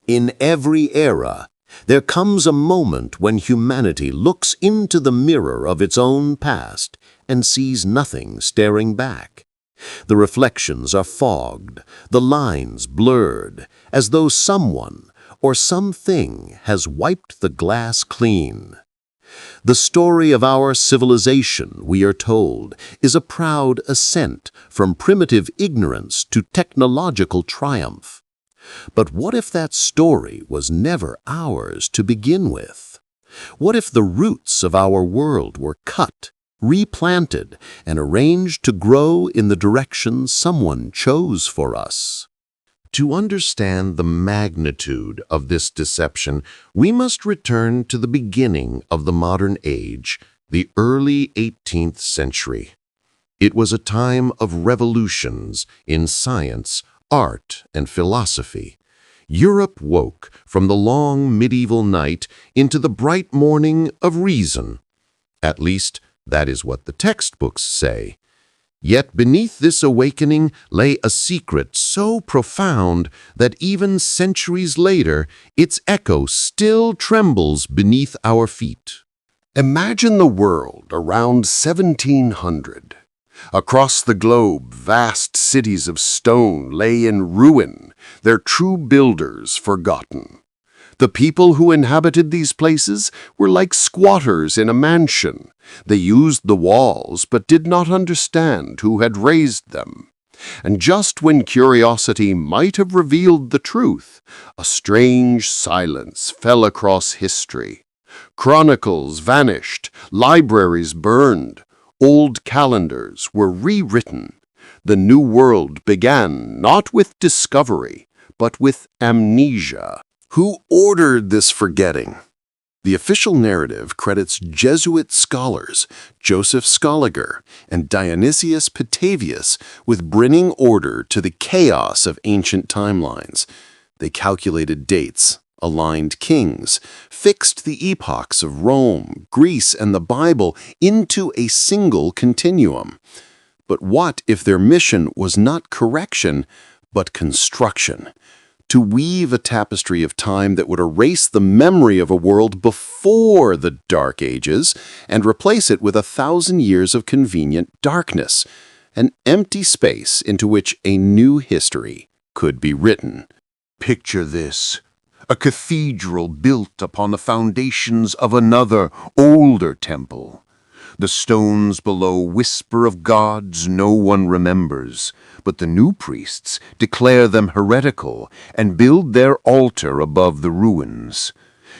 In every era, there comes a moment when humanity looks into the mirror of its own past and sees nothing staring back. The reflections are fogged, the lines blurred, as though someone or something has wiped the glass clean. The story of our civilization, we are told, is a proud ascent from primitive ignorance to technological triumph. But what if that story was never ours to begin with? What if the roots of our world were cut, replanted, and arranged to grow in the direction someone chose for us? To understand the magnitude of this deception, we must return to the beginning of the modern age, the early 18th century. It was a time of revolutions in science, art, and philosophy. Europe woke from the long medieval night into the bright morning of reason. At least, that is what the textbooks say. Yet beneath this awakening lay a secret so profound that even centuries later, its echo still trembles beneath our feet. Imagine the world around 1700. Across the globe, vast cities of stone lay in ruin, their true builders forgotten. The people who inhabited these places were like squatters in a mansion. They used the walls but did not understand who had raised them. And just when curiosity might have revealed the truth, a strange silence fell across history. Chronicles vanished, libraries burned, old calendars were rewritten. The new world began not with discovery, but with amnesia. Who ordered this forgetting? The official narrative credits Jesuit scholars Joseph Scaliger and Dionysius Petavius with bringing order to the chaos of ancient timelines. They calculated dates, aligned kings, fixed the epochs of Rome, Greece, and the Bible into a single continuum. But what if their mission was not correction, but construction? To weave a tapestry of time that would erase the memory of a world before the Dark Ages and replace it with 1,000 years of convenient darkness, an empty space into which a new history could be written. Picture this: a cathedral built upon the foundations of another, older temple. The stones below whisper of gods no one remembers, but the new priests declare them heretical and build their altar above the ruins.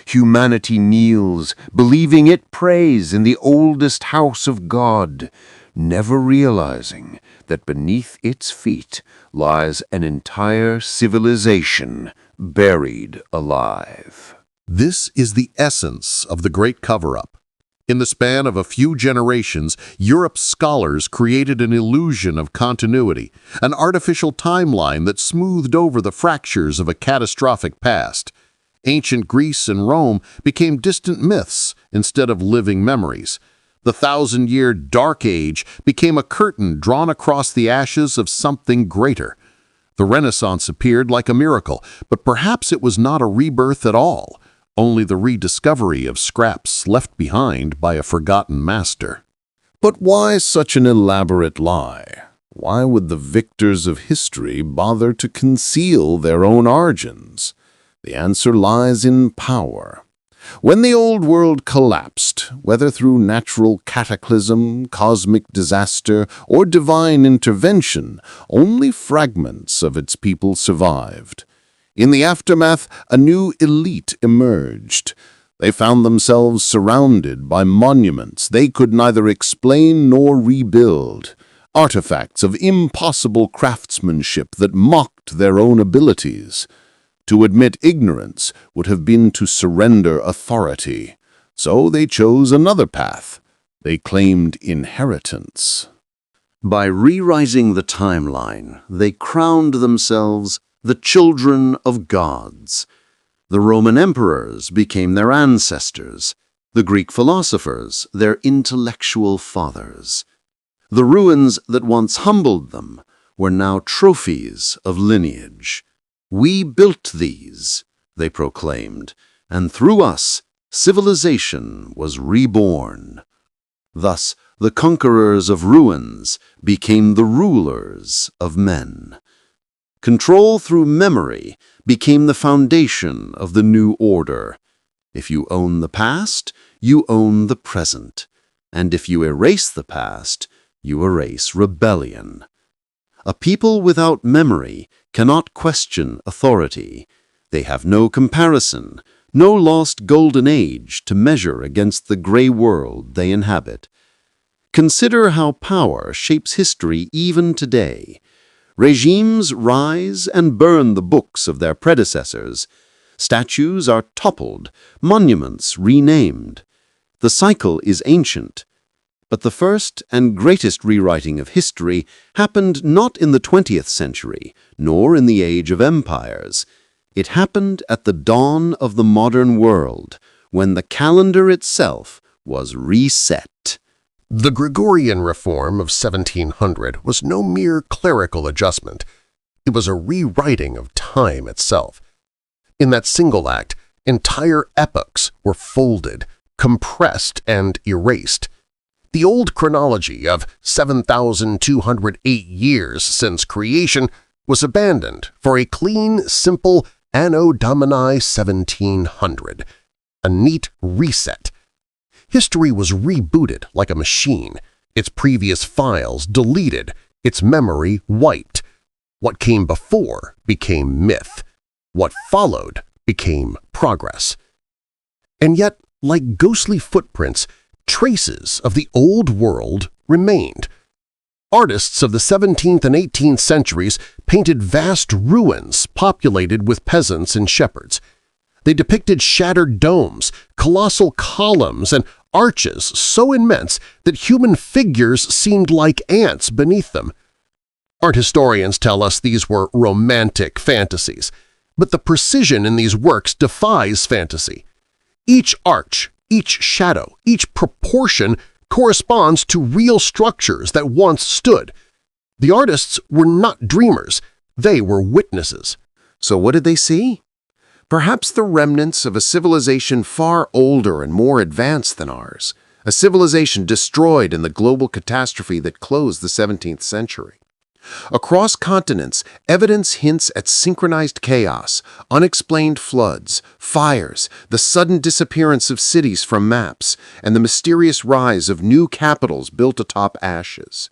Humanity kneels, believing it prays in the oldest house of God, never realizing that beneath its feet lies an entire civilization buried alive. This is the essence of the Great Cover-Up. In the span of a few generations, Europe's scholars created an illusion of continuity, an artificial timeline that smoothed over the fractures of a catastrophic past. Ancient Greece and Rome became distant myths instead of living memories. The 1,000-year Dark Age became a curtain drawn across the ashes of something greater. The Renaissance appeared like a miracle, but perhaps it was not a rebirth at all, only the rediscovery of scraps left behind by a forgotten master. But why such an elaborate lie? Why would the victors of history bother to conceal their own origins? The answer lies in power. When the old world collapsed, whether through natural cataclysm, cosmic disaster, or divine intervention, only fragments of its people survived. In the aftermath, a new elite emerged. They found themselves surrounded by monuments they could neither explain nor rebuild, artifacts of impossible craftsmanship that mocked their own abilities. To admit ignorance would have been to surrender authority, so they chose another path. They claimed inheritance. By rewriting the timeline, they crowned themselves the children of gods. The Roman emperors became their ancestors, the Greek philosophers their intellectual fathers. The ruins that once humbled them were now trophies of lineage. We built these, they proclaimed, and through us, civilization was reborn. Thus, the conquerors of ruins became the rulers of men. Control through memory became the foundation of the new order. If you own the past, you own the present. And if you erase the past, you erase rebellion. A people without memory cannot question authority. They have no comparison, no lost golden age to measure against the gray world they inhabit. Consider how power shapes history even today. Regimes rise and burn the books of their predecessors. Statues are toppled, monuments renamed. The cycle is ancient. But the first and greatest rewriting of history happened not in the 20th century, nor in the age of empires. It happened at the dawn of the modern world, when the calendar itself was reset. The Gregorian reform of 1700 was no mere clerical adjustment. It was a rewriting of time itself. In that single act, entire epochs were folded, compressed, and erased. The old chronology of 7,208 years since creation was abandoned for a clean, simple Anno Domini 1700, a neat reset. History was rebooted like a machine, its previous files deleted, its memory wiped. What came before became myth. What followed became progress. And yet, like ghostly footprints, traces of the old world remained. Artists of the 17th and 18th centuries painted vast ruins populated with peasants and shepherds. They depicted shattered domes, colossal columns, and arches so immense that human figures seemed like ants beneath them. Art historians tell us these were romantic fantasies, but the precision in these works defies fantasy. Each arch, each shadow, each proportion corresponds to real structures that once stood. The artists were not dreamers, they were witnesses. So what did they see? Perhaps the remnants of a civilization far older and more advanced than ours, a civilization destroyed in the global catastrophe that closed the 17th century. Across continents, evidence hints at synchronized chaos, unexplained floods, fires, the sudden disappearance of cities from maps, and the mysterious rise of new capitals built atop ashes.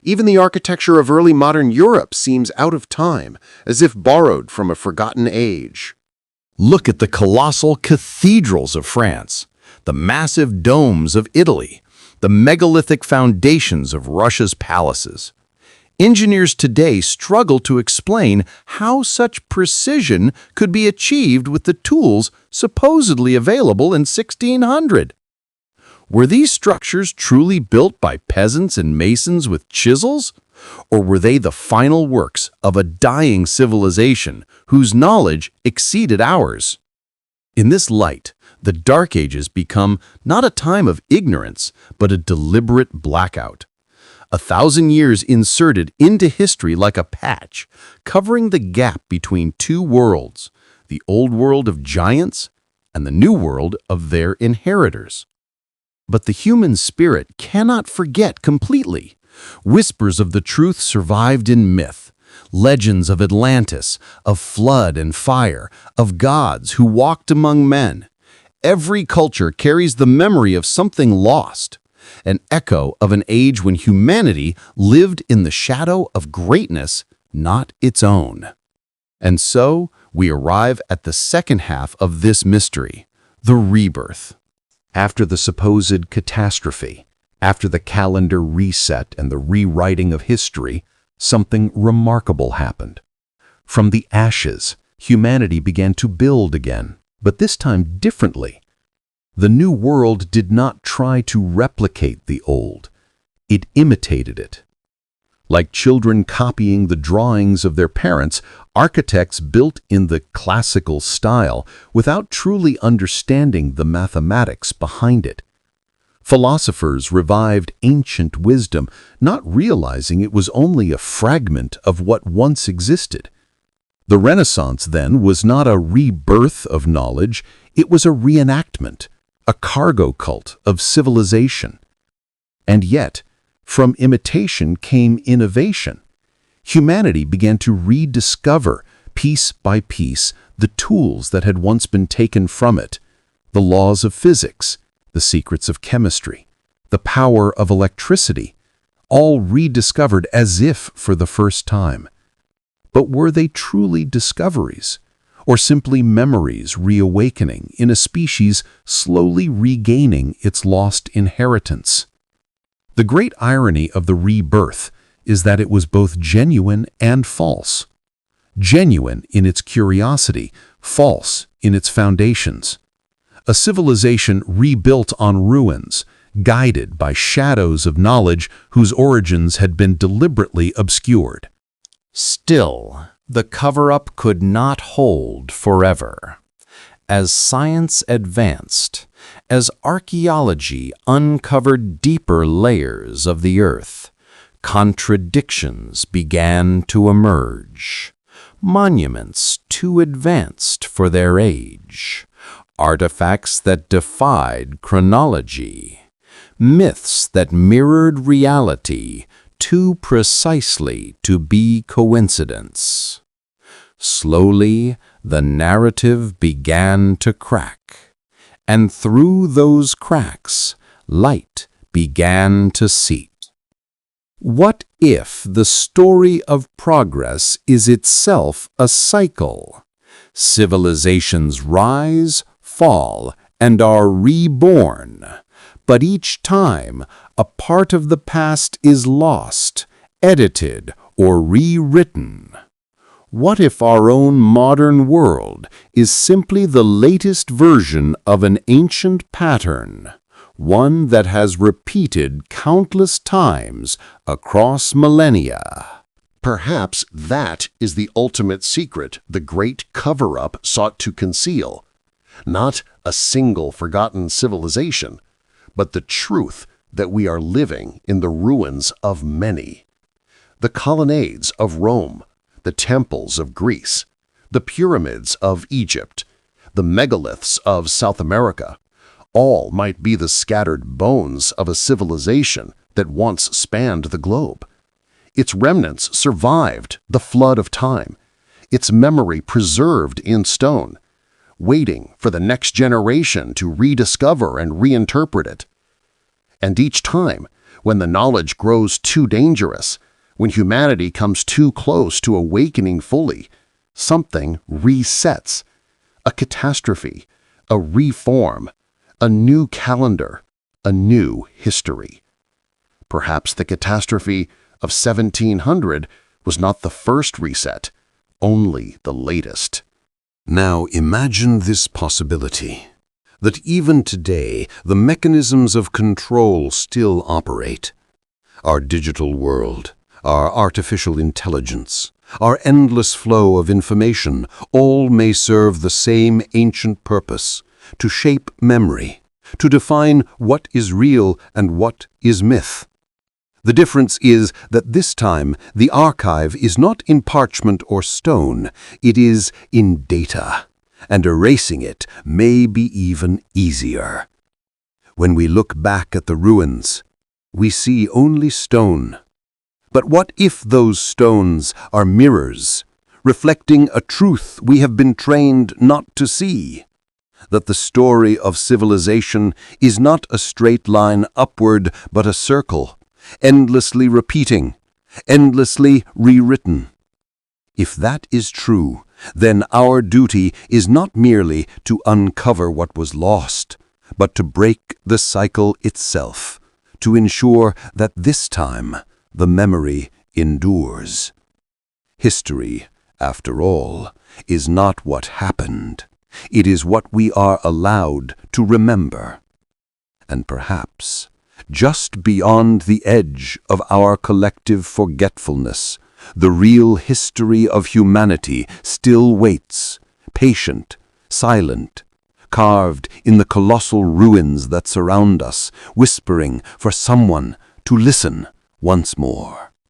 Even the architecture of early modern Europe seems out of time, as if borrowed from a forgotten age. Look at the colossal cathedrals of France, the massive domes of Italy, the megalithic foundations of Russia's palaces. Engineers today struggle to explain how such precision could be achieved with the tools supposedly available in 1600. Were these structures truly built by peasants and masons with chisels? Or were they the final works of a dying civilization whose knowledge exceeded ours? In this light, the Dark Ages become not a time of ignorance, but a deliberate blackout. 1,000 years inserted into history like a patch, covering the gap between two worlds, the old world of giants and the new world of their inheritors. But the human spirit cannot forget completely. Whispers of the truth survived in myth, legends of Atlantis, of flood and fire, of gods who walked among men. Every culture carries the memory of something lost, an echo of an age when humanity lived in the shadow of greatness, not its own. And so we arrive at the second half of this mystery, the rebirth. After the supposed catastrophe, after the calendar reset and the rewriting of history, something remarkable happened. From the ashes, humanity began to build again, but this time differently. The new world did not try to replicate the old. It imitated it. Like children copying the drawings of their parents, architects built in the classical style without truly understanding the mathematics behind it. Philosophers revived ancient wisdom, not realizing it was only a fragment of what once existed. The Renaissance, then, was not a rebirth of knowledge, it was a reenactment, a cargo cult of civilization. And yet, from imitation came innovation. Humanity began to rediscover, piece by piece, the tools that had once been taken from it, the laws of physics, the secrets of chemistry, the power of electricity, all rediscovered as if for the first time. But were they truly discoveries, or simply memories reawakening in a species slowly regaining its lost inheritance? The great irony of the rebirth is that it was both genuine and false. Genuine in its curiosity, false in its foundations. A civilization rebuilt on ruins, guided by shadows of knowledge whose origins had been deliberately obscured. Still, the cover-up could not hold forever. As science advanced, as archaeology uncovered deeper layers of the earth, contradictions began to emerge. Monuments too advanced for their age, artifacts that defied chronology, myths that mirrored reality too precisely to be coincidence. Slowly, the narrative began to crack, and through those cracks, light began to seep. What if the story of progress is itself a cycle? Civilizations rise, fall, and are reborn. But each time, a part of the past is lost, edited, or rewritten. What if our own modern world is simply the latest version of an ancient pattern, one that has repeated countless times across millennia? Perhaps that is the ultimate secret the great cover-up sought to conceal. Not a single forgotten civilization, but the truth that we are living in the ruins of many. The colonnades of Rome, the temples of Greece, the pyramids of Egypt, the megaliths of South America, all might be the scattered bones of a civilization that once spanned the globe. Its remnants survived the flood of time, its memory preserved in stone, waiting for the next generation to rediscover and reinterpret it. And each time, when the knowledge grows too dangerous, when humanity comes too close to awakening fully, something resets. A catastrophe, a reform, a new calendar, a new history. Perhaps the catastrophe of 1700 was not the first reset, only the latest. Now imagine this possibility, that even today the mechanisms of control still operate. Our digital world, our artificial intelligence, our endless flow of information, all may serve the same ancient purpose, to shape memory, to define what is real and what is myth. The difference is that this time the archive is not in parchment or stone, it is in data, and erasing it may be even easier. When we look back at the ruins, we see only stone. But what if those stones are mirrors, reflecting a truth we have been trained not to see? That the story of civilization is not a straight line upward, but a circle, endlessly repeating, endlessly rewritten. If that is true, then our duty is not merely to uncover what was lost, but to break the cycle itself, to ensure that this time the memory endures. History, after all, is not what happened. It is what we are allowed to remember. And perhaps, just beyond the edge of our collective forgetfulness, the real history of humanity still waits, patient, silent, carved in the colossal ruins that surround us, whispering for someone to listen once more.